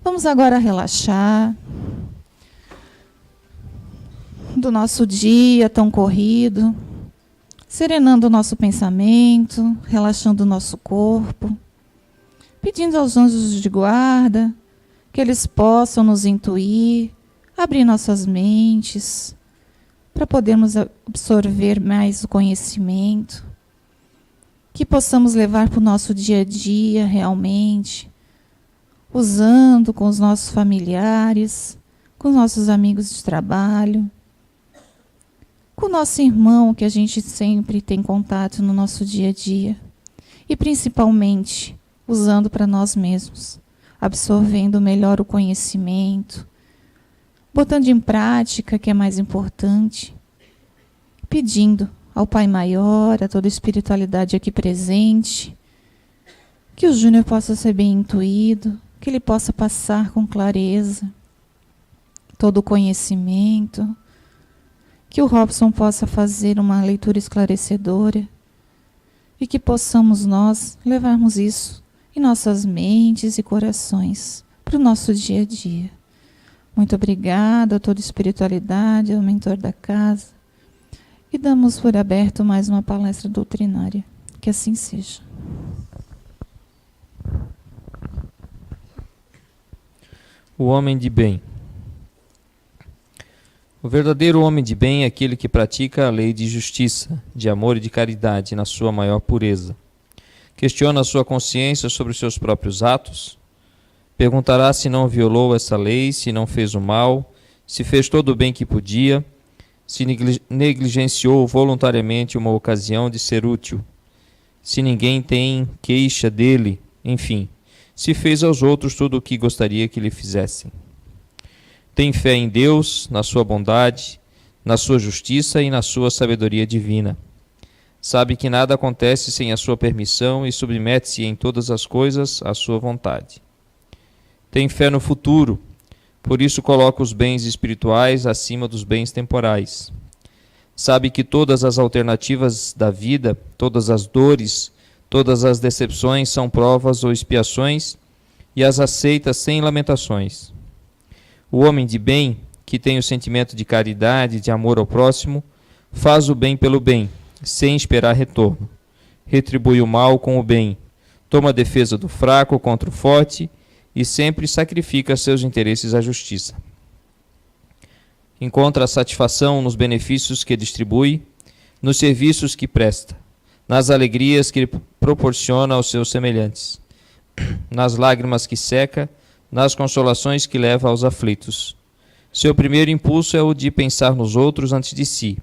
Vamos agora relaxar do nosso dia tão corrido, serenando o nosso pensamento, relaxando o nosso corpo, pedindo aos anjos de guarda que eles possam nos intuir, abrir nossas mentes, para podermos absorver mais o conhecimento, que possamos levar para o nosso dia a dia realmente, usando com os nossos familiares, com os nossos amigos de trabalho, com o nosso irmão que a gente sempre tem contato no nosso dia a dia, e principalmente usando para nós mesmos, absorvendo melhor o conhecimento, botando em prática, que é mais importante, pedindo ao Pai Maior, a toda a espiritualidade aqui presente, que o Júnior possa ser bem intuído, que ele possa passar com clareza todo o conhecimento, que o Robson possa fazer uma leitura esclarecedora e que possamos nós levarmos isso em nossas mentes e corações para o nosso dia a dia. Muito obrigada a toda a espiritualidade, ao mentor da casa, e damos por aberto mais uma palestra doutrinária. Que assim seja. O homem de bem. O verdadeiro homem de bem é aquele que pratica a lei de justiça, de amor e de caridade na sua maior pureza. Questiona a sua consciência sobre os seus próprios atos. Perguntará se não violou essa lei, se não fez o mal, se fez todo o bem que podia, se negligenciou voluntariamente uma ocasião de ser útil, se ninguém tem queixa dele, enfim, se fez aos outros tudo o que gostaria que lhe fizessem. Tem fé em Deus, na sua bondade, na sua justiça e na sua sabedoria divina. Sabe que nada acontece sem a sua permissão e submete-se em todas as coisas à sua vontade. Tem fé no futuro, por isso coloca os bens espirituais acima dos bens temporais. Sabe que todas as alternativas da vida, todas as dores, todas as decepções são provas ou expiações e as aceita sem lamentações. O homem de bem, que tem o sentimento de caridade, de amor ao próximo, faz o bem pelo bem, sem esperar retorno. Retribui o mal com o bem, toma a defesa do fraco contra o forte e sempre sacrifica seus interesses à justiça. Encontra a satisfação nos benefícios que distribui, nos serviços que presta, nas alegrias que proporciona aos seus semelhantes, nas lágrimas que seca, nas consolações que leva aos aflitos. Seu primeiro impulso é o de pensar nos outros antes de si,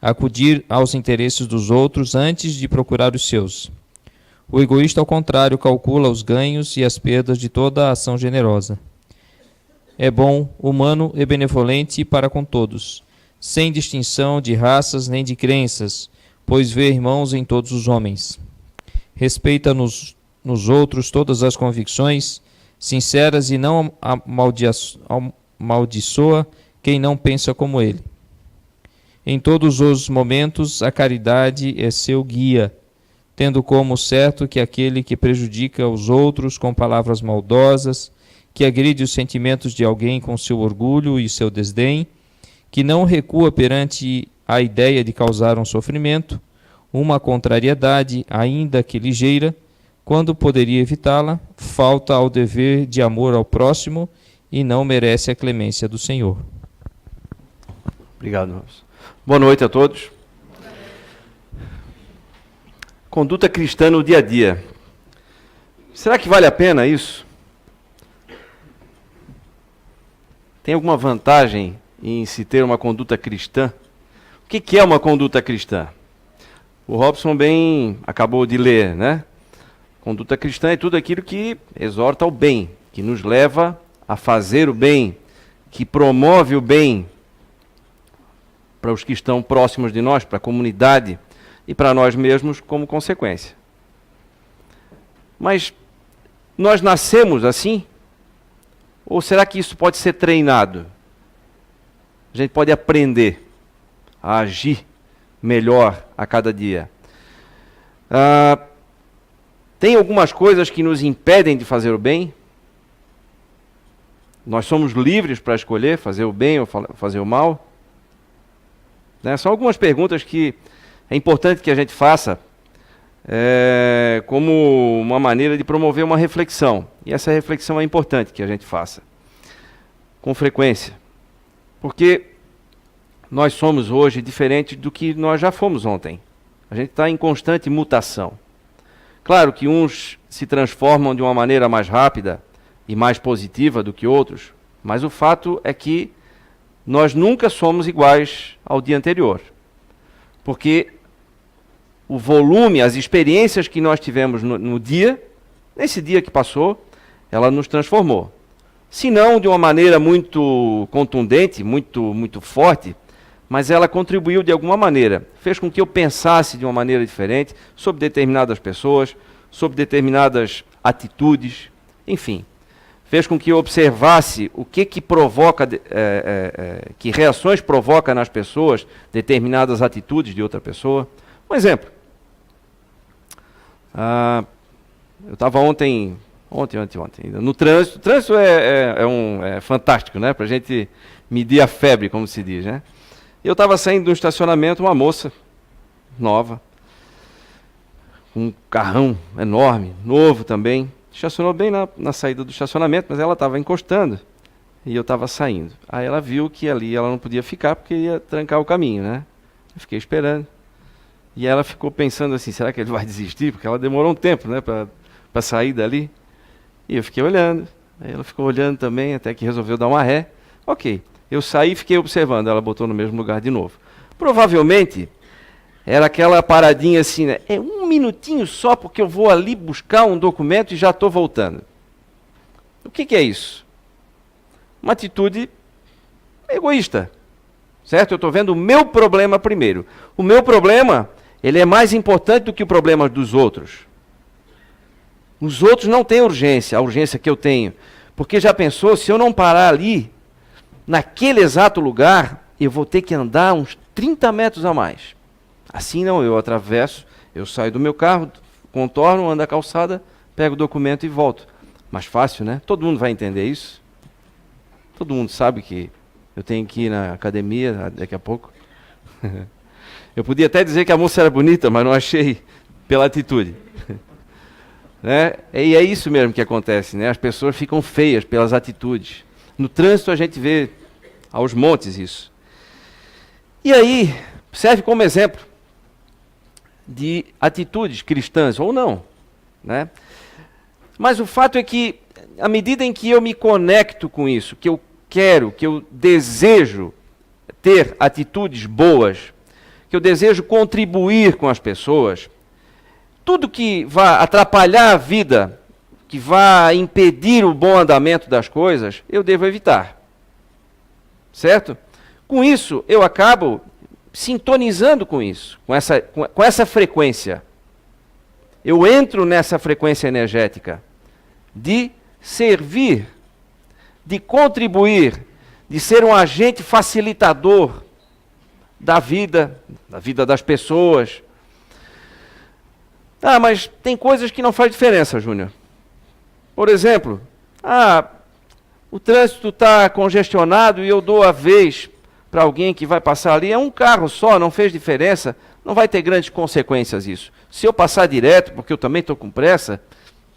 acudir aos interesses dos outros antes de procurar os seus. O egoísta, ao contrário, calcula os ganhos e as perdas de toda a ação generosa. É bom, humano e benevolente para com todos, sem distinção de raças nem de crenças, pois vê irmãos em todos os homens. Respeita nos outros todas as convicções sinceras e não amaldiçoa quem não pensa como ele. Em todos os momentos, a caridade é seu guia, tendo como certo que aquele que prejudica os outros com palavras maldosas, que agride os sentimentos de alguém com seu orgulho e seu desdém, que não recua perante a ideia de causar um sofrimento, uma contrariedade, ainda que ligeira, quando poderia evitá-la, falta ao dever de amor ao próximo e não merece a clemência do Senhor. Obrigado, Robson. Boa noite a todos. Conduta cristã no dia a dia. Será que vale a pena isso? Tem alguma vantagem em se ter uma conduta cristã? O que é uma conduta cristã? O Robson bem acabou de ler, né? Conduta cristã é tudo aquilo que exorta ao bem, que nos leva a fazer o bem, que promove o bem para os que estão próximos de nós, para a comunidade e para nós mesmos como consequência. Mas nós nascemos assim? Ou será que isso pode ser treinado? A gente pode aprender a agir melhor a cada dia. Tem algumas coisas que nos impedem de fazer o bem? Nós somos livres para escolher fazer o bem ou fazer o mal? Né? São algumas perguntas que é importante que a gente faça como uma maneira de promover uma reflexão. E essa reflexão é importante que a gente faça com frequência. Porque nós somos hoje diferentes do que nós já fomos ontem. A gente está em constante mutação. Claro que uns se transformam de uma maneira mais rápida e mais positiva do que outros, mas o fato é que nós nunca somos iguais ao dia anterior. Porque o volume, as experiências que nós tivemos no dia, nesse dia que passou, ela nos transformou. Se não de uma maneira muito contundente, muito forte, mas ela contribuiu de alguma maneira. Fez com que eu pensasse de uma maneira diferente sobre determinadas pessoas, sobre determinadas atitudes, enfim. Fez com que eu observasse o que provoca, que reações provoca nas pessoas determinadas atitudes de outra pessoa. Um exemplo. Eu estava ontem, no trânsito. O trânsito é fantástico, né? Para a gente medir a febre, como se diz, né? Eu estava saindo de um estacionamento, uma moça nova, com um carrão enorme, novo também, estacionou bem na saída do estacionamento, mas ela estava encostando e eu estava saindo. Aí ela viu que ali ela não podia ficar porque ia trancar o caminho, né? Eu fiquei esperando. E ela ficou pensando assim, será que ele vai desistir? Porque ela demorou um tempo, né, para sair dali. E eu fiquei olhando. Aí ela ficou olhando também, até que resolveu dar uma ré. Ok. Eu saí e fiquei observando, ela botou no mesmo lugar de novo. Provavelmente, era aquela paradinha assim, né? É um minutinho só, porque eu vou ali buscar um documento e já estou voltando. O que é isso? Uma atitude egoísta, certo? Eu estou vendo o meu problema primeiro. O meu problema, ele é mais importante do que o problema dos outros. Os outros não têm urgência, a urgência que eu tenho. Porque já pensou, se eu não parar ali, naquele exato lugar, eu vou ter que andar uns 30 metros a mais. Assim não, eu atravesso, eu saio do meu carro, contorno, ando a calçada, pego o documento e volto. Mais fácil, né? Todo mundo vai entender isso. Todo mundo sabe que eu tenho que ir na academia daqui a pouco. Eu podia até dizer que a moça era bonita, mas não achei pela atitude. Né? E é isso mesmo que acontece, né? As pessoas ficam feias pelas atitudes. No trânsito a gente vê aos montes isso. E aí, serve como exemplo de atitudes cristãs, ou não, né? Mas o fato é que, à medida em que eu me conecto com isso, que eu quero, que eu desejo ter atitudes boas, que eu desejo contribuir com as pessoas, tudo que vá atrapalhar a vida, que vá impedir o bom andamento das coisas, eu devo evitar. Certo? Com isso, eu acabo sintonizando com isso, com essa frequência. Eu entro nessa frequência energética de servir, de contribuir, de ser um agente facilitador da vida das pessoas. Ah, mas tem coisas que não faz diferença, Júnior. Por exemplo, o trânsito está congestionado e eu dou a vez para alguém que vai passar ali. É um carro só, não fez diferença, não vai ter grandes consequências isso. Se eu passar direto, porque eu também estou com pressa,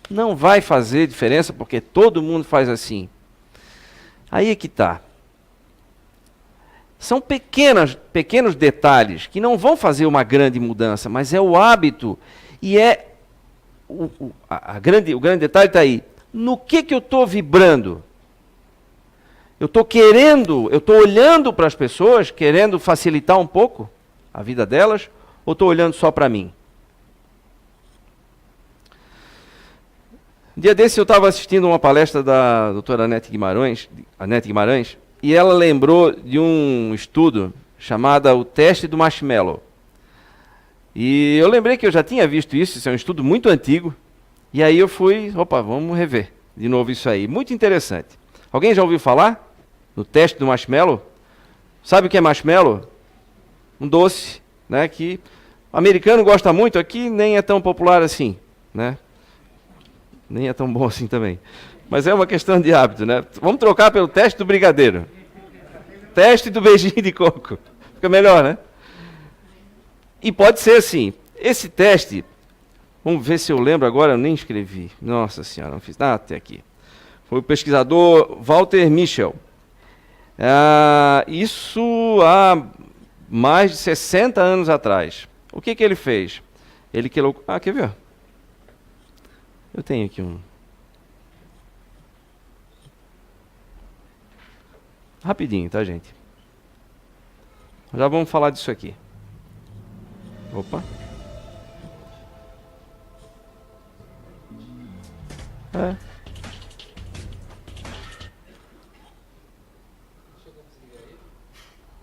não vai fazer diferença, porque todo mundo faz assim. Aí é que está. São pequenos detalhes que não vão fazer uma grande mudança, mas é o hábito e é o grande detalhe está aí. No que eu estou vibrando? Eu estou olhando para as pessoas, querendo facilitar um pouco a vida delas, ou estou olhando só para mim? Um dia desse eu estava assistindo uma palestra da doutora Anete Guimarães, e ela lembrou de um estudo chamado O Teste do Marshmallow. E eu lembrei que eu já tinha visto isso é um estudo muito antigo, e aí eu fui, vamos rever de novo isso aí. Muito interessante. Alguém já ouviu falar no teste do marshmallow? Sabe o que é marshmallow? Um doce, né, que o americano gosta muito, aqui nem é tão popular assim, né? Nem é tão bom assim também. Mas é uma questão de hábito, né? Vamos trocar pelo teste do brigadeiro. Teste do beijinho de coco. Fica melhor, né? E pode ser assim. Esse teste, vamos ver se eu lembro agora, eu nem escrevi. Nossa Senhora, não fiz nada até aqui. Foi o pesquisador Walter Mischel. Isso há mais de 60 anos atrás. O que ele fez? Ele colocou... quer ver? Eu tenho aqui um... Rapidinho, tá, gente? Já vamos falar disso aqui. Opa.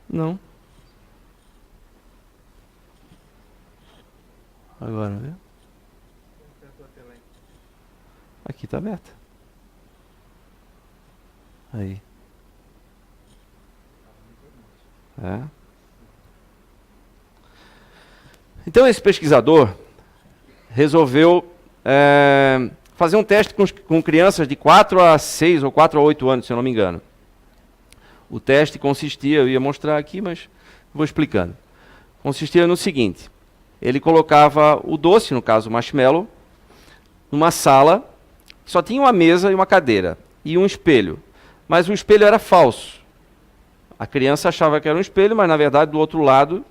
Não. Agora, viu? Aqui está aberta. Aí. Então esse pesquisador resolveu fazer um teste com crianças de 4 a 6 ou 4 a 8 anos, se eu não me engano. O teste consistia, eu ia mostrar aqui, mas vou explicando. Consistia no seguinte: ele colocava o doce, no caso o marshmallow, numa sala que só tinha uma mesa e uma cadeira e um espelho. Mas o espelho era falso. A criança achava que era um espelho, mas na verdade do outro lado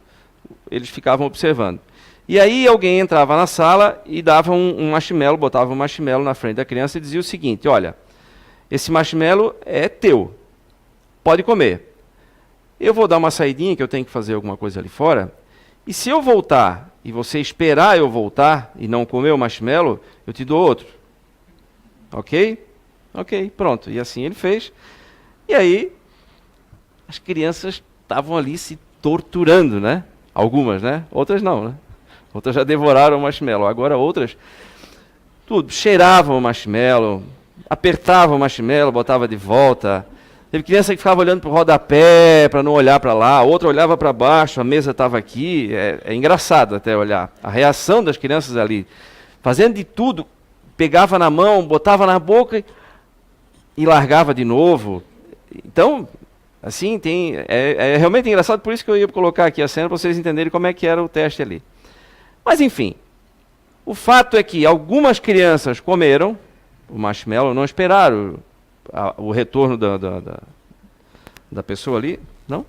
eles ficavam observando. E aí alguém entrava na sala e dava um marshmallow, botava um marshmallow na frente da criança e dizia o seguinte: olha, esse marshmallow é teu, pode comer. Eu vou dar uma saidinha que eu tenho que fazer alguma coisa ali fora, e se eu voltar e você esperar eu voltar e não comer o marshmallow, eu te dou outro. Ok? Ok, pronto. E assim ele fez. E aí as crianças estavam ali se torturando, né? Algumas, né? Outras não, né? Outras já devoraram o marshmallow. Agora outras, tudo, cheiravam o marshmallow, apertavam o marshmallow, botava de volta. Teve criança que ficava olhando para o rodapé, para não olhar para lá. Outra olhava para baixo, a mesa estava aqui. É engraçado até olhar. A reação das crianças ali, fazendo de tudo, pegava na mão, botava na boca e largava de novo. Então... assim, é realmente engraçado, por isso que eu ia colocar aqui a cena, para vocês entenderem como é que era o teste ali. Mas, enfim, o fato é que algumas crianças comeram o marshmallow, não esperaram o retorno da pessoa ali, não?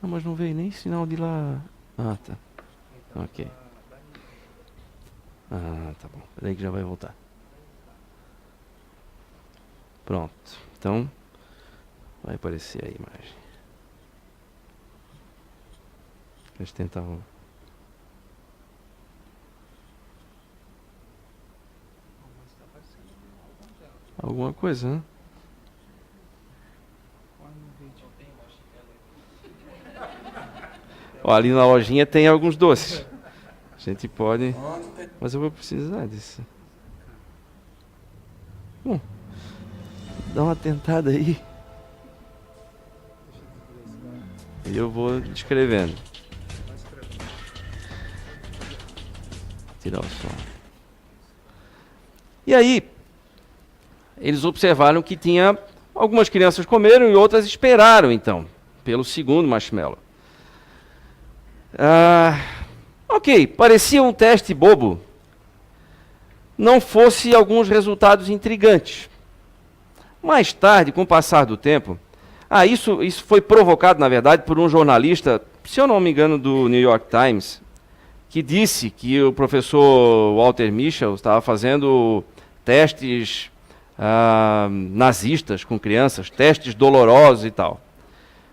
Não, mas não veio nem sinal de lá. Ah, tá. Ok. Ah, tá bom. Peraí que já vai voltar. Pronto, então vai aparecer a imagem. Eles tentavam. Alguma coisa, né? Ó, ali na lojinha tem alguns doces. A gente pode. Mas eu vou precisar disso. Dá uma tentada aí. E eu vou escrevendo. Tirar o som. E aí, eles observaram que tinha... algumas crianças comeram e outras esperaram, então, pelo segundo marshmallow. Ok, parecia um teste bobo. Não fosse alguns resultados intrigantes. Mais tarde, com o passar do tempo, isso foi provocado, na verdade, por um jornalista, se eu não me engano, do New York Times, que disse que o professor Walter Mischel estava fazendo testes nazistas com crianças, testes dolorosos e tal.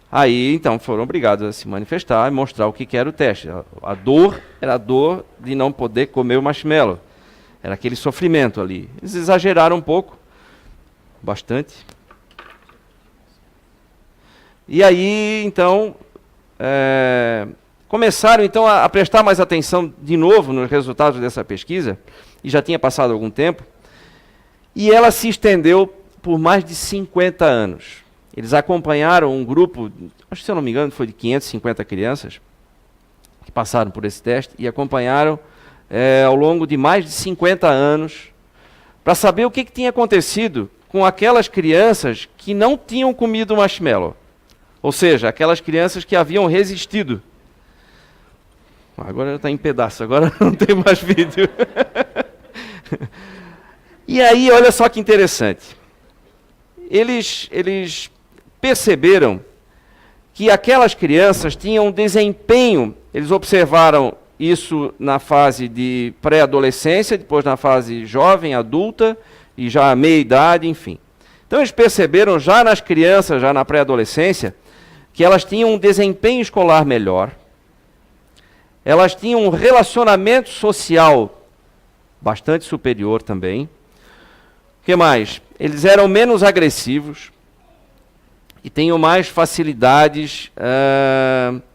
Aí, então, foram obrigados a se manifestar e mostrar o que era o teste. A dor era a dor de não poder comer o marshmallow. Era aquele sofrimento ali. Eles exageraram um pouco. Bastante. E aí, então, começaram então a prestar mais atenção de novo nos resultados dessa pesquisa, e já tinha passado algum tempo, e ela se estendeu por mais de 50 anos. Eles acompanharam um grupo, acho que se eu não me engano foi de 550 crianças, que passaram por esse teste, e acompanharam ao longo de mais de 50 anos, para saber o que tinha acontecido com aquelas crianças que não tinham comido marshmallow. Ou seja, aquelas crianças que haviam resistido. Agora já está em pedaço, agora não tem mais vídeo. E aí, olha só que interessante. Eles perceberam que aquelas crianças tinham um desempenho, eles observaram isso na fase de pré-adolescência, depois na fase jovem, adulta, e já meia-idade, enfim. Então eles perceberam já nas crianças, já na pré-adolescência, que elas tinham um desempenho escolar melhor, elas tinham um relacionamento social bastante superior também. O que mais? Eles eram menos agressivos e tinham mais facilidades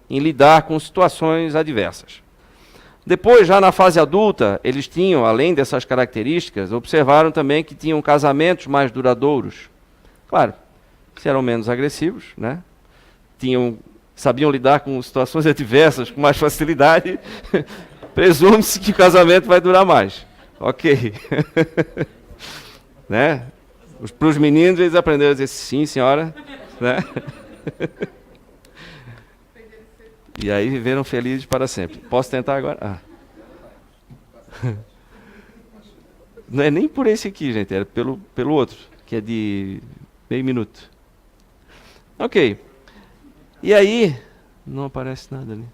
em lidar com situações adversas. Depois, já na fase adulta, eles tinham, além dessas características, observaram também que tinham casamentos mais duradouros. Claro, se eram menos agressivos, né? Sabiam lidar com situações adversas com mais facilidade, presume-se que o casamento vai durar mais. Ok. Né? Para os meninos, eles aprenderam a dizer sim, senhora. Né? E aí viveram felizes para sempre. Posso tentar agora? Não é nem por esse aqui, gente, era pelo outro, que é de meio minuto. Ok. E aí, não aparece nada ali.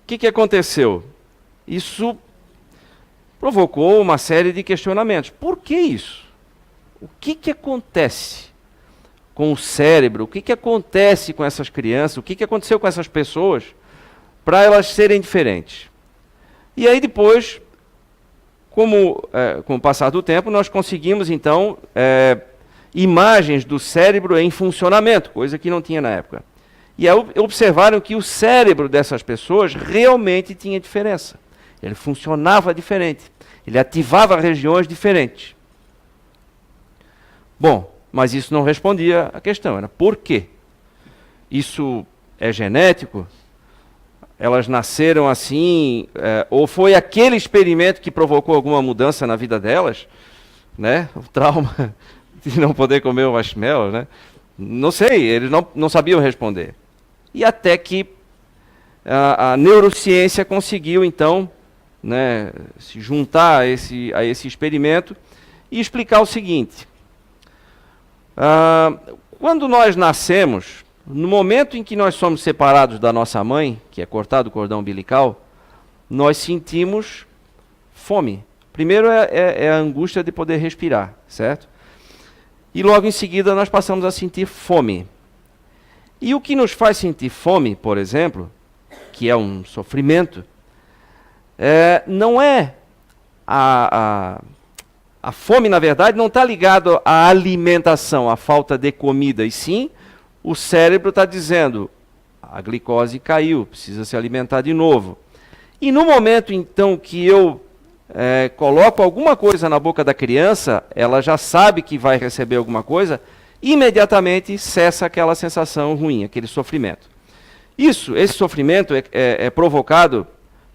O que aconteceu? Isso provocou uma série de questionamentos. Por que isso? O que acontece com o cérebro? O que acontece com essas crianças? O que aconteceu com essas pessoas para elas serem diferentes? E aí depois, com o passar do tempo, nós conseguimos então imagens do cérebro em funcionamento, coisa que não tinha na época. E aí observaram que o cérebro dessas pessoas realmente tinha diferença. Ele funcionava diferente. Ele ativava regiões diferentes. Bom, mas isso não respondia à questão. Era por quê? Isso é genético? Elas nasceram assim? Ou foi aquele experimento que provocou alguma mudança na vida delas? Né? O trauma de não poder comer o marshmallow, né? Não sei, eles não sabiam responder. E até que a neurociência conseguiu, então, né, se juntar a esse experimento e explicar o seguinte. Quando nós nascemos, no momento em que nós somos separados da nossa mãe, que é cortado o cordão umbilical, nós sentimos fome. Primeiro é a angústia de poder respirar, certo? E logo em seguida nós passamos a sentir fome. E o que nos faz sentir fome, por exemplo, que é um sofrimento, não é a fome, na verdade, não está ligado à alimentação, à falta de comida, e sim o cérebro está dizendo, a glicose caiu, precisa se alimentar de novo. E no momento, então, que eu coloco alguma coisa na boca da criança, ela já sabe que vai receber alguma coisa, imediatamente cessa aquela sensação ruim, aquele sofrimento. Esse sofrimento é provocado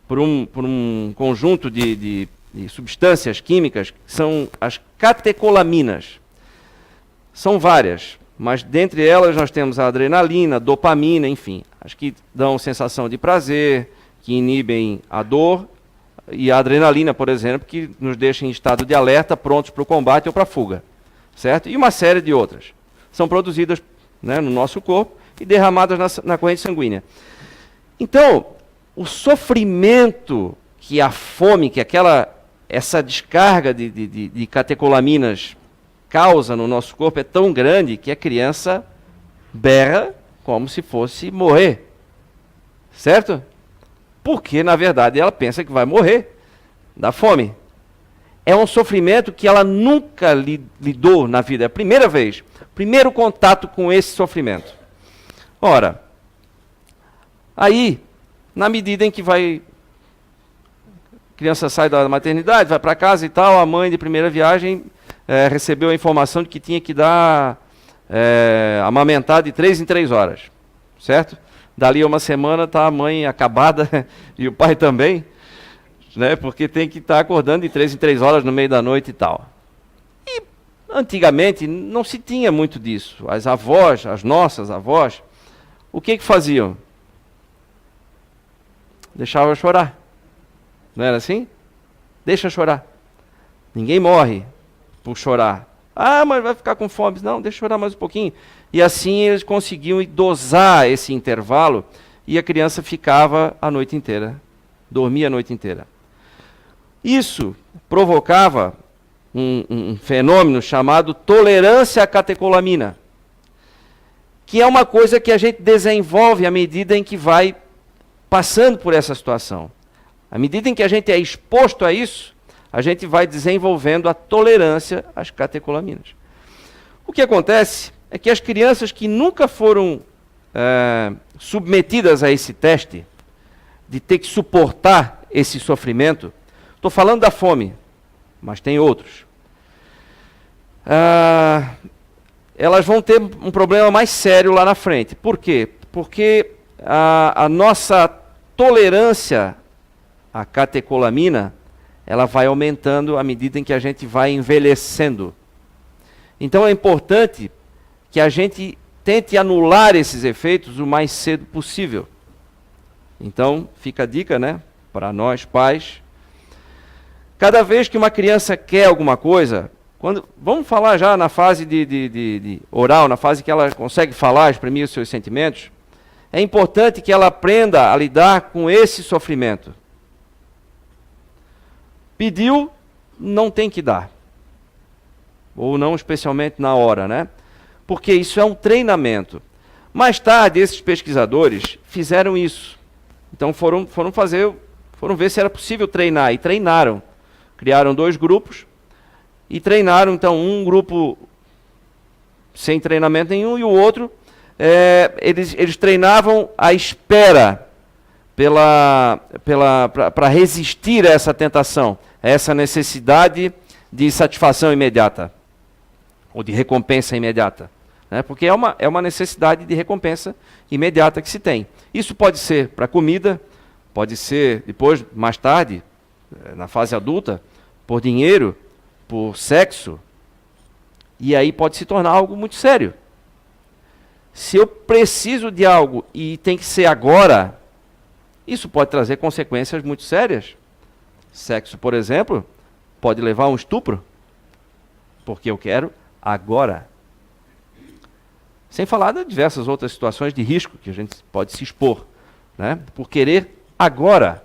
por um conjunto de substâncias químicas, que são as catecolaminas. São várias, mas dentre elas nós temos a adrenalina, dopamina, enfim, as que dão sensação de prazer, que inibem a dor, e a adrenalina, por exemplo, que nos deixa em estado de alerta, prontos para o combate ou para a fuga. Certo? E uma série de outras. São produzidas, né, no nosso corpo e derramadas na corrente sanguínea. Então, o sofrimento que a fome, que essa descarga de catecolaminas causa no nosso corpo é tão grande que a criança berra como se fosse morrer. Certo? Porque, na verdade, ela pensa que vai morrer da fome. É um sofrimento que ela nunca lidou na vida. É a primeira vez. Primeiro contato com esse sofrimento. Ora, aí, na medida em que a criança sai da maternidade, vai para casa e tal, a mãe de primeira viagem recebeu a informação de que tinha que dar amamentar de 3 em 3 horas, certo? Dali a uma semana está a mãe acabada e o pai também, né? Porque tem que estar acordando de 3 em 3 horas no meio da noite e tal. E antigamente não se tinha muito disso. As avós, as nossas avós, o que faziam? Deixava chorar. Não era assim? Deixa chorar. Ninguém morre por chorar. Ah, mas vai ficar com fome. Não, deixa chorar mais um pouquinho. E assim eles conseguiam dosar esse intervalo e a criança ficava a noite inteira. Dormia a noite inteira. Isso provocava um fenômeno chamado tolerância à catecolamina, que é uma coisa que a gente desenvolve à medida em que vai passando por essa situação. À medida em que a gente é exposto a isso, a gente vai desenvolvendo a tolerância às catecolaminas. O que acontece é que as crianças que nunca foram submetidas a esse teste, de ter que suportar esse sofrimento, estou falando da fome, mas tem outros. Elas vão ter um problema mais sério lá na frente. Por quê? Porque a nossa tolerância à catecolamina, ela vai aumentando à medida em que a gente vai envelhecendo. Então é importante que a gente tente anular esses efeitos o mais cedo possível. Então, fica a dica, né, para nós pais. Cada vez que uma criança quer alguma coisa, vamos falar já na fase de oral, na fase que ela consegue falar, exprimir os seus sentimentos, é importante que ela aprenda a lidar com esse sofrimento. Pediu, não tem que dar. Ou não especialmente na hora, né? Porque isso é um treinamento. Mais tarde, esses pesquisadores fizeram isso. Então foram ver se era possível treinar, e treinaram. Criaram 2 grupos, e treinaram, então, um grupo sem treinamento nenhum, e o outro, eles treinavam a espera para resistir a essa tentação, a essa necessidade de satisfação imediata, ou de recompensa imediata. Né? Porque é uma necessidade de recompensa imediata que se tem. Isso pode ser para comida, pode ser depois, mais tarde, na fase adulta, por dinheiro, por sexo, e aí pode se tornar algo muito sério. Se eu preciso de algo e tem que ser agora, isso pode trazer consequências muito sérias. Sexo, por exemplo, pode levar a um estupro, porque eu quero agora. Sem falar de diversas outras situações de risco que a gente pode se expor, né? Por querer agora.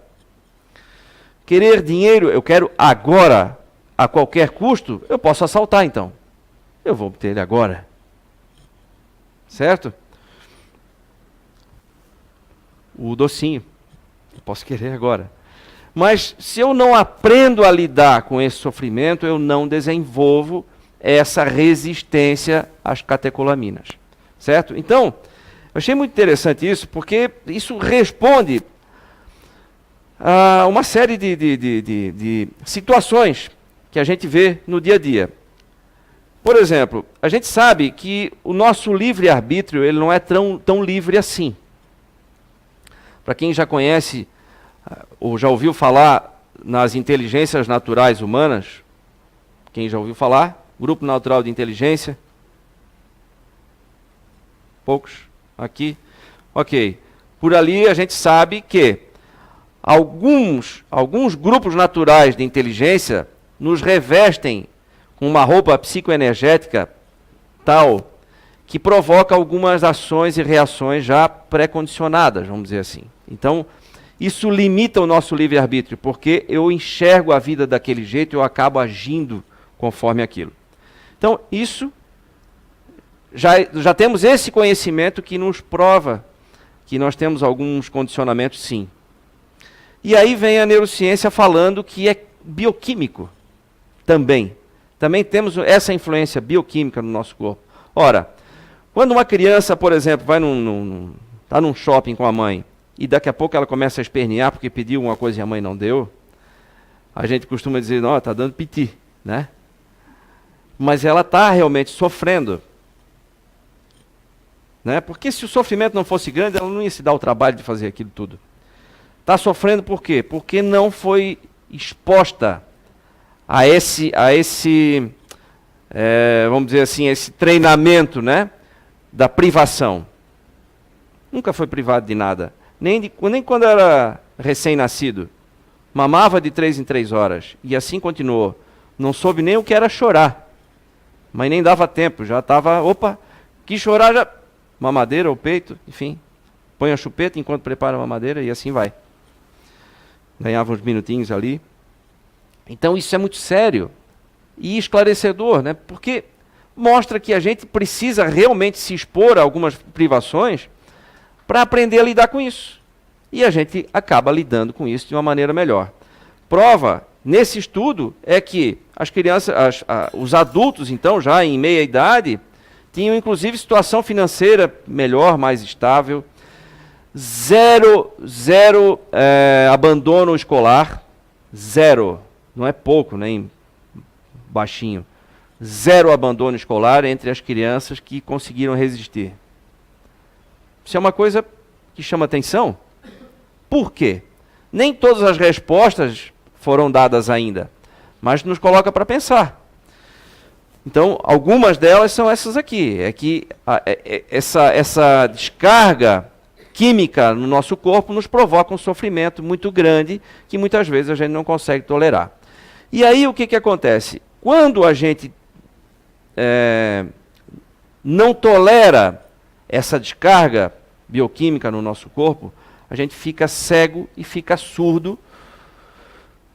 Querer dinheiro, eu quero agora, a qualquer custo, eu posso assaltar então. Eu vou obter ele agora. Certo? O docinho, eu posso querer agora. Mas se eu não aprendo a lidar com esse sofrimento, eu não desenvolvo essa resistência às catecolaminas. Certo? Então, eu achei muito interessante isso, porque isso responde a uma série de situações que a gente vê no dia a dia. Por exemplo, a gente sabe que o nosso livre-arbítrio ele não é tão livre assim. Para quem já conhece ou já ouviu falar nas inteligências naturais humanas, quem já ouviu falar? Grupo Natural de Inteligência? Poucos aqui? Ok. Por ali a gente sabe que alguns grupos naturais de inteligência nos revestem com uma roupa psicoenergética tal que provoca algumas ações e reações já pré-condicionadas, vamos dizer assim. Então, isso limita o nosso livre-arbítrio, porque eu enxergo a vida daquele jeito e eu acabo agindo conforme aquilo. Então, isso, já temos esse conhecimento que nos prova que nós temos alguns condicionamentos, sim. E aí vem a neurociência falando que é bioquímico também. Também temos essa influência bioquímica no nosso corpo. Ora, quando uma criança, por exemplo, vai tá num shopping com a mãe, e daqui a pouco ela começa a espernear porque pediu uma coisa e a mãe não deu, a gente costuma dizer, não, está dando piti, né? mas ela está realmente sofrendo. Né? Porque se o sofrimento não fosse grande, ela não ia se dar o trabalho de fazer aquilo tudo. Está sofrendo por quê? Porque não foi exposta a esse vamos dizer assim, esse treinamento, né, da privação. Nunca foi privado de nada. Nem quando era recém-nascido. Mamava de 3 em 3 horas. E assim continuou. Não soube nem o que era chorar. Mas nem dava tempo. Já estava, quis chorar, já... Mamadeira ou peito, enfim. Põe a chupeta enquanto prepara a mamadeira e assim vai. Ganhava uns minutinhos ali. Então isso é muito sério e esclarecedor, né? Porque mostra que a gente precisa realmente se expor a algumas privações para aprender a lidar com isso. E a gente acaba lidando com isso de uma maneira melhor. Prova nesse estudo é que as crianças, os adultos, então, já em meia idade, tinham inclusive situação financeira melhor, mais estável, zero abandono escolar, zero, não é pouco, nem baixinho, zero abandono escolar entre as crianças que conseguiram resistir. Isso é uma coisa que chama atenção. Por quê? Nem todas as respostas foram dadas ainda, mas nos coloca para pensar. Então, algumas delas são essas aqui. É que essa descarga química no nosso corpo nos provoca um sofrimento muito grande que muitas vezes a gente não consegue tolerar. E aí o que acontece? Quando a gente não tolera essa descarga bioquímica no nosso corpo, a gente fica cego e fica surdo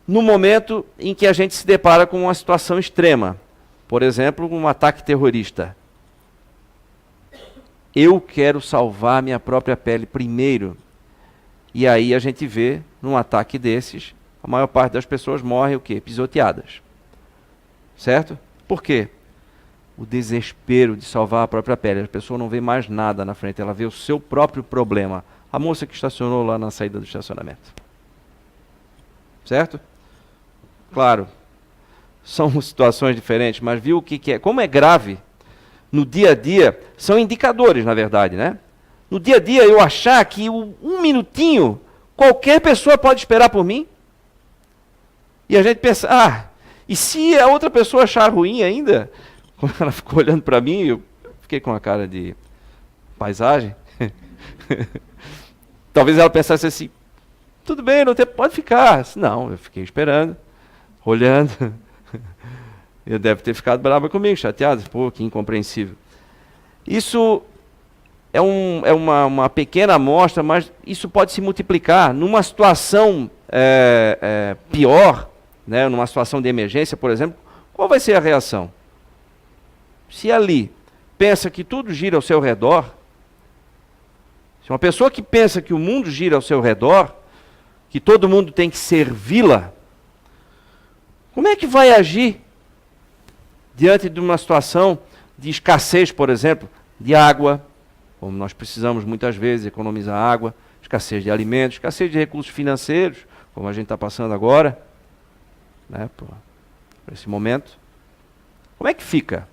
no momento em que a gente se depara com uma situação extrema. Por exemplo, um ataque terrorista. Eu quero salvar minha própria pele primeiro. E aí a gente vê, num ataque desses, a maior parte das pessoas morre o quê? Pisoteadas. Certo? Por quê? O desespero de salvar a própria pele. A pessoa não vê mais nada na frente, ela vê o seu próprio problema. A moça que estacionou lá na saída do estacionamento. Certo? Claro. São situações diferentes, mas viu o que é? Como é grave no dia a dia, são indicadores, na verdade, né? No dia a dia, eu achar que um minutinho, qualquer pessoa pode esperar por mim, e a gente pensa, e se a outra pessoa achar ruim ainda, como ela ficou olhando para mim, eu fiquei com uma cara de paisagem, talvez ela pensasse assim, tudo bem, pode ficar. Não, eu fiquei esperando, olhando. Eu deve ter ficado brava comigo, chateado. Pô, que incompreensível. Isso é uma pequena amostra, mas isso pode se multiplicar. Numa situação pior, né, numa situação de emergência, por exemplo, qual vai ser a reação? Se ali pensa que tudo gira ao seu redor, se uma pessoa que pensa que o mundo gira ao seu redor, que todo mundo tem que servi-la, como é que vai agir diante de uma situação de escassez, por exemplo, de água, como nós precisamos muitas vezes economizar água, escassez de alimentos, escassez de recursos financeiros, como a gente está passando agora, né, por esse momento. Como é que fica?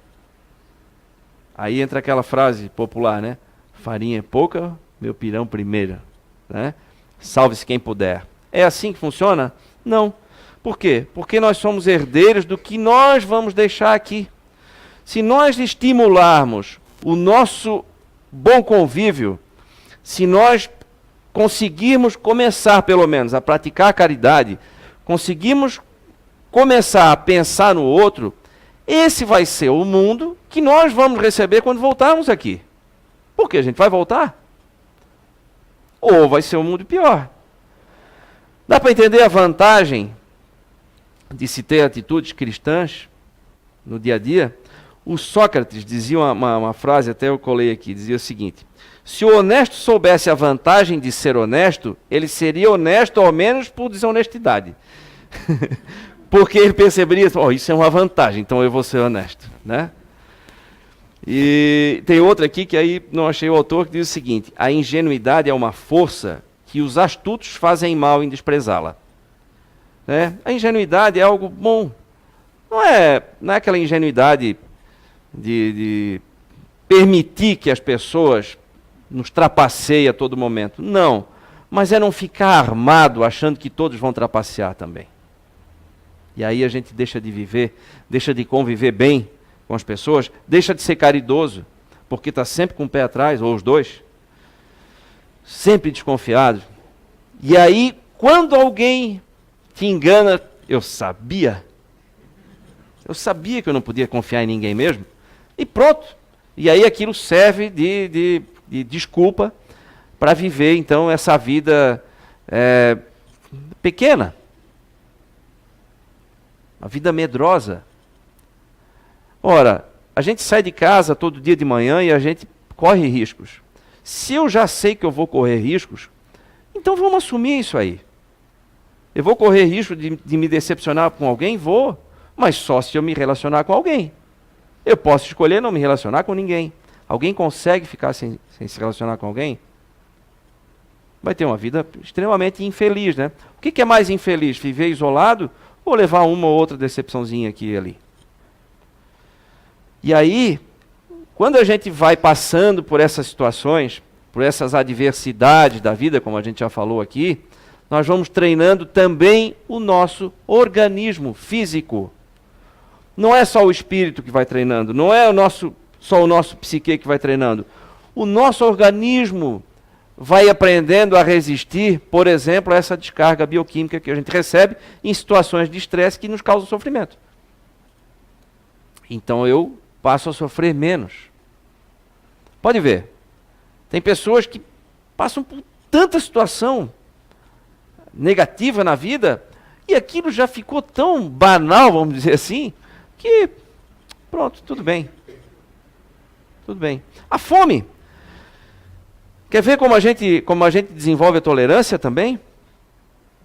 Aí entra aquela frase popular, né? Farinha é pouca, meu pirão primeiro. Né? Salve-se quem puder. É assim que funciona? Não. Por quê? Porque nós somos herdeiros do que nós vamos deixar aqui. Se nós estimularmos o nosso bom convívio, se nós conseguirmos começar, pelo menos, a praticar a caridade, conseguirmos começar a pensar no outro, esse vai ser o mundo que nós vamos receber quando voltarmos aqui. Porque a gente vai voltar? Ou vai ser um mundo pior. Dá para entender a vantagem de se ter atitudes cristãs no dia a dia? O Sócrates dizia uma frase, até eu colei aqui, dizia o seguinte: se o honesto soubesse a vantagem de ser honesto, ele seria honesto ao menos por desonestidade. Porque ele perceberia, isso é uma vantagem, então eu vou ser honesto, né? E tem outra aqui que aí não achei o autor, que diz o seguinte: a ingenuidade é uma força que os astutos fazem mal em desprezá-la. Né? A ingenuidade é algo bom. Não é aquela ingenuidade de permitir que as pessoas nos trapaceiem a todo momento. Não. Mas é não ficar armado achando que todos vão trapacear também. E aí a gente deixa de viver, deixa de conviver bem com as pessoas, deixa de ser caridoso, porque está sempre com o pé atrás, ou os dois, sempre desconfiado. E aí, quando alguém te engana, eu sabia que eu não podia confiar em ninguém mesmo, e pronto. E aí aquilo serve de desculpa para viver, então, essa vida pequena. Uma vida medrosa. Ora, a gente sai de casa todo dia de manhã e a gente corre riscos. Se eu já sei que eu vou correr riscos, então vamos assumir isso aí. Eu vou correr risco de me decepcionar com alguém? Vou, mas só se eu me relacionar com alguém. Eu posso escolher não me relacionar com ninguém. Alguém consegue ficar sem se relacionar com alguém? Vai ter uma vida extremamente infeliz, né? O que é mais infeliz? Viver isolado ou levar uma ou outra decepçãozinha aqui e ali? E aí, quando a gente vai passando por essas situações, por essas adversidades da vida, como a gente já falou aqui, nós vamos treinando também o nosso organismo físico. Não é só o espírito que vai treinando, não é só o nosso psique que vai treinando. O nosso organismo vai aprendendo a resistir, por exemplo, a essa descarga bioquímica que a gente recebe em situações de estresse que nos causam sofrimento. Então eu passo a sofrer menos. Pode ver, tem pessoas que passam por tanta situação negativa na vida e aquilo já ficou tão banal, vamos dizer assim, que pronto, tudo bem. Tudo bem. A fome. Quer ver como a gente desenvolve a tolerância também?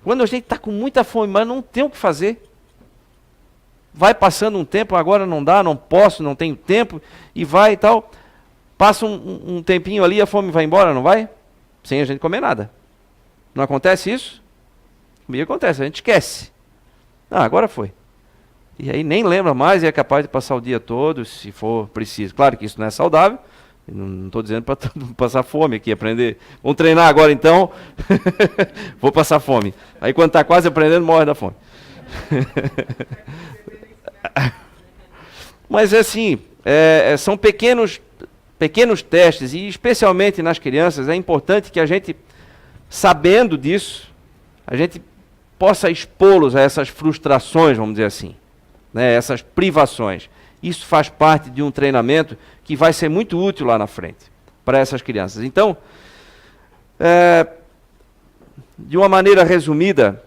Quando a gente está com muita fome, mas não tem o que fazer. Vai passando um tempo, agora não dá, não posso, não tenho tempo, e vai e tal. Passa um tempinho ali, a fome vai embora, não vai? Sem a gente comer nada. Não acontece isso? Comigo acontece, a gente esquece. Ah, agora foi. E aí nem lembra mais e é capaz de passar o dia todo, se for preciso. Claro que isso não é saudável. Não estou dizendo para passar fome aqui, aprender. Vamos treinar agora então. Vou passar fome. Aí quando está quase aprendendo, morre da fome. Mas é assim, são pequenos testes, e especialmente nas crianças, é importante que a gente, sabendo disso, a gente possa expô-los a essas frustrações, vamos dizer assim, né, essas privações. Isso faz parte de um treinamento que vai ser muito útil lá na frente para essas crianças. Então, de uma maneira resumida,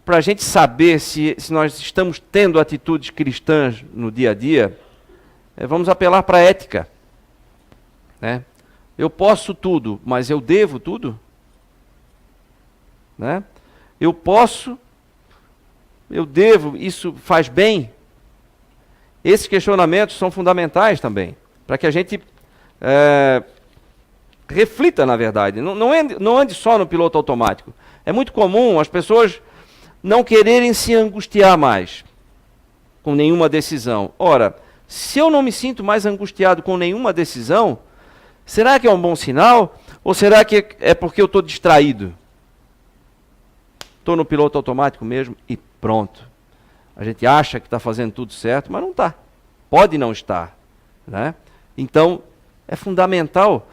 para a gente saber se nós estamos tendo atitudes cristãs no dia a dia, vamos apelar para a ética. Né? Eu posso tudo, mas eu devo tudo? Né? Eu posso, eu devo, isso faz bem? Esses questionamentos são fundamentais também, para que a gente reflita, na verdade. Não ande só no piloto automático. É muito comum as pessoas não quererem se angustiar mais com nenhuma decisão. Ora, se eu não me sinto mais angustiado com nenhuma decisão, será que é um bom sinal? Ou será que é porque eu estou distraído? Estou no piloto automático mesmo e pronto. A gente acha que está fazendo tudo certo, mas não está. Pode não estar. Né? Então, é fundamental.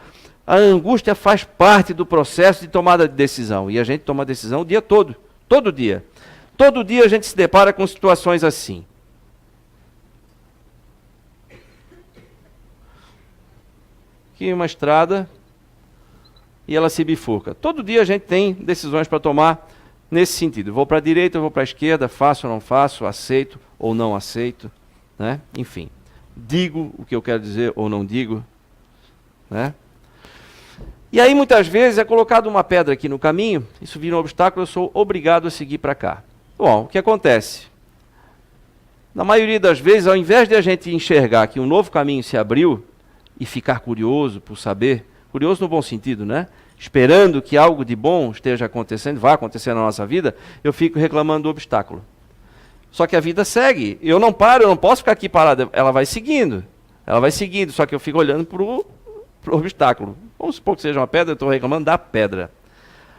A angústia faz parte do processo de tomada de decisão. E a gente toma decisão o dia todo. Todo dia. Todo dia a gente se depara com situações assim. Aqui uma estrada e ela se bifurca. Todo dia a gente tem decisões para tomar nesse sentido. Vou para a direita, vou para a esquerda, faço ou não faço, aceito ou não aceito, né? Enfim, digo o que eu quero dizer ou não digo, né? E aí muitas vezes é colocado uma pedra aqui no caminho, isso vira um obstáculo, eu sou obrigado a seguir para cá. Bom, o que acontece? Na maioria das vezes, ao invés de a gente enxergar que um novo caminho se abriu e ficar curioso por saber, curioso no bom sentido, né? Esperando que algo de bom esteja acontecendo, vá acontecer na nossa vida, eu fico reclamando do obstáculo. Só que a vida segue. Eu não paro, eu não posso ficar aqui parado. Ela vai seguindo. Ela vai seguindo, só que eu fico olhando para o obstáculo. Vamos supor que seja uma pedra, eu estou reclamando da pedra.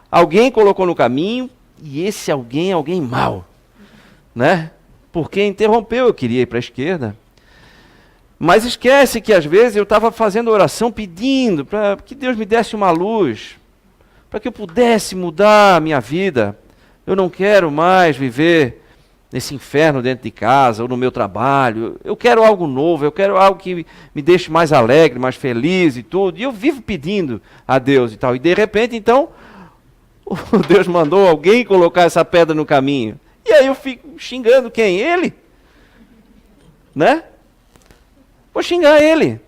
Alguém colocou no caminho, e esse alguém é alguém mau. Né? Porque interrompeu, eu queria ir para a esquerda. Mas esquece que às vezes eu estava fazendo oração pedindo para que Deus me desse uma luz, para que eu pudesse mudar a minha vida. Eu não quero mais viver nesse inferno dentro de casa ou no meu trabalho. Eu quero algo novo, eu quero algo que me deixe mais alegre, mais feliz e tudo. E eu vivo pedindo a Deus e tal. E de repente, então, Deus mandou alguém colocar essa pedra no caminho. E aí eu fico xingando quem? Ele. Né? Vou xingar ele.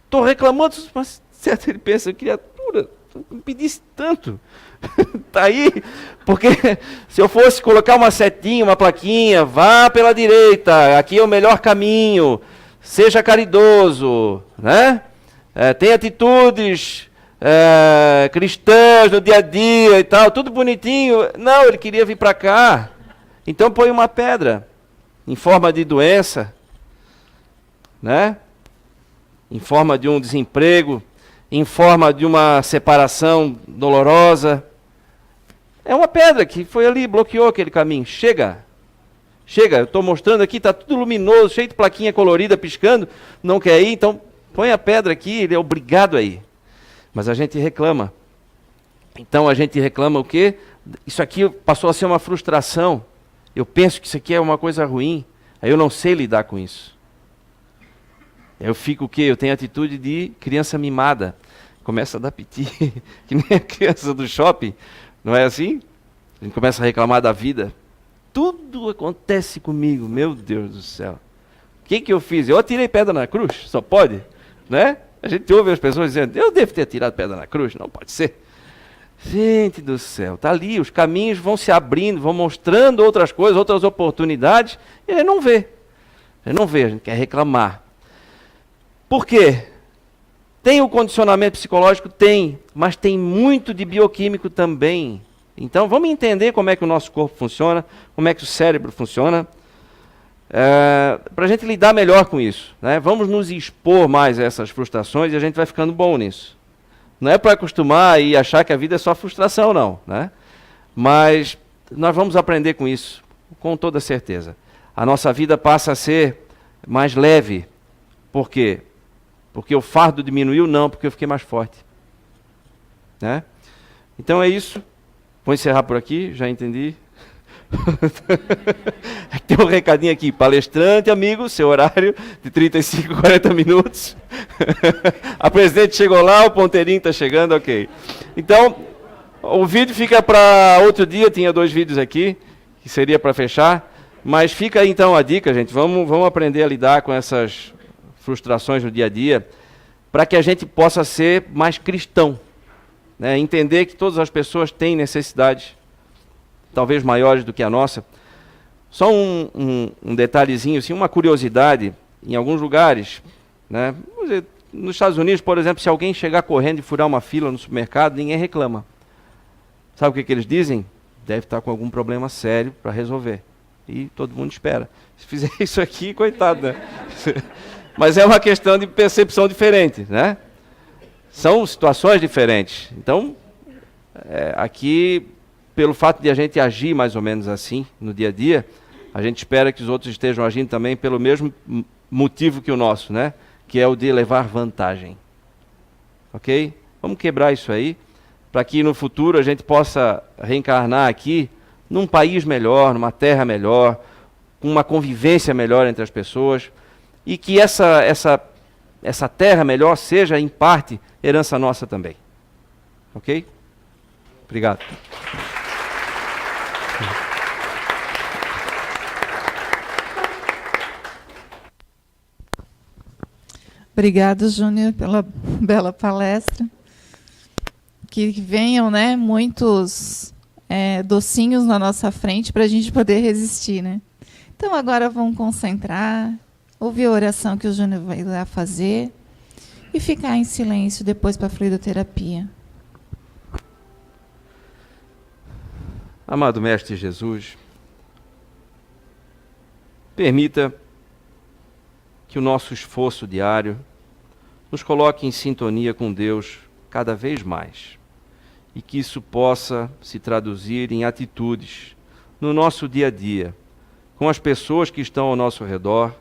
Estou reclamando, mas certo, ele pensa, criatura, me pedisse tanto. Está aí, porque se eu fosse colocar uma setinha, uma plaquinha, vá pela direita, aqui é o melhor caminho, seja caridoso, né? Tenha atitudes cristãs no dia a dia e tal, tudo bonitinho. Não, ele queria vir para cá. Então põe uma pedra em forma de doença, né? Em forma de um desemprego, em forma de uma separação dolorosa. É uma pedra que foi ali, bloqueou aquele caminho. Chega, eu estou mostrando aqui, está tudo luminoso, cheio de plaquinha colorida, piscando, não quer ir, então põe a pedra aqui, ele é obrigado a ir. Mas a gente reclama. Então a gente reclama o quê? Isso aqui passou a ser uma frustração. Eu penso que isso aqui é uma coisa ruim, aí eu não sei lidar com isso. Eu fico o quê? Eu tenho atitude de criança mimada. Começa a dar piti, que nem a criança do shopping. Não é assim? A gente começa a reclamar da vida. Tudo acontece comigo, meu Deus do céu. O que eu fiz? Eu atirei pedra na cruz, só pode? Né? A gente ouve as pessoas dizendo, eu devo ter atirado pedra na cruz? Não pode ser. Gente do céu, está ali, os caminhos vão se abrindo, vão mostrando outras coisas, outras oportunidades, e ele não vê. Ele não vê, a gente quer reclamar. Por quê? Tem o condicionamento psicológico? Tem, mas tem muito de bioquímico também. Então vamos entender como é que o nosso corpo funciona, como é que o cérebro funciona, para a gente lidar melhor com isso. Né? Vamos nos expor mais a essas frustrações e a gente vai ficando bom nisso. Não é para acostumar e achar que a vida é só frustração, não. Né? Mas nós vamos aprender com isso, com toda certeza. A nossa vida passa a ser mais leve. Por quê? Porque o fardo diminuiu? Não, porque eu fiquei mais forte. Né? Então é isso. Vou encerrar por aqui, já entendi. Tem um recadinho aqui. Palestrante, amigo, seu horário de 35, 40 minutos. A presidente chegou lá, o ponteirinho está chegando, ok. Então, o vídeo fica para outro dia, tinha 2 vídeos aqui, que seria para fechar. Mas fica aí então a dica, gente. Vamos aprender a lidar com essas frustrações no dia a dia, para que a gente possa ser mais cristão, né? Entender que todas as pessoas têm necessidades, talvez maiores do que a nossa. Só um detalhezinho, assim, uma curiosidade, em alguns lugares, né? Vamos dizer, nos Estados Unidos, por exemplo, se alguém chegar correndo e furar uma fila no supermercado, ninguém reclama. Sabe o que eles dizem? Deve estar com algum problema sério para resolver. E todo mundo espera. Se fizer isso aqui, coitado, né? Mas é uma questão de percepção diferente, né? São situações diferentes. Então, aqui, pelo fato de a gente agir mais ou menos assim no dia a dia, a gente espera que os outros estejam agindo também pelo mesmo motivo que o nosso, né? Que é o de levar vantagem. Ok? Vamos quebrar isso aí, para que no futuro a gente possa reencarnar aqui num país melhor, numa terra melhor, com uma convivência melhor entre as pessoas, e que essa terra melhor seja, em parte, herança nossa também. Ok? Obrigado. Obrigado, Júnior, pela bela palestra. Que venham, né, muitos docinhos na nossa frente para a gente poder resistir, né? Então agora vamos concentrar, ouvir a oração que o Júnior vai lá fazer e ficar em silêncio depois para a fluidoterapia. Amado Mestre Jesus, permita que o nosso esforço diário nos coloque em sintonia com Deus cada vez mais e que isso possa se traduzir em atitudes no nosso dia a dia, com as pessoas que estão ao nosso redor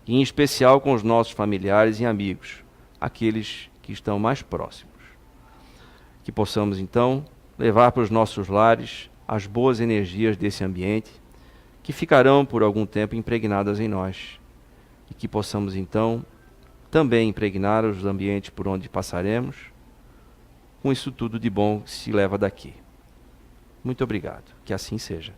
e em especial com os nossos familiares e amigos, aqueles que estão mais próximos. Que possamos então levar para os nossos lares as boas energias desse ambiente que ficarão por algum tempo impregnadas em nós e que possamos então também impregnar os ambientes por onde passaremos com isso tudo de bom que se leva daqui. Muito obrigado. Que assim seja.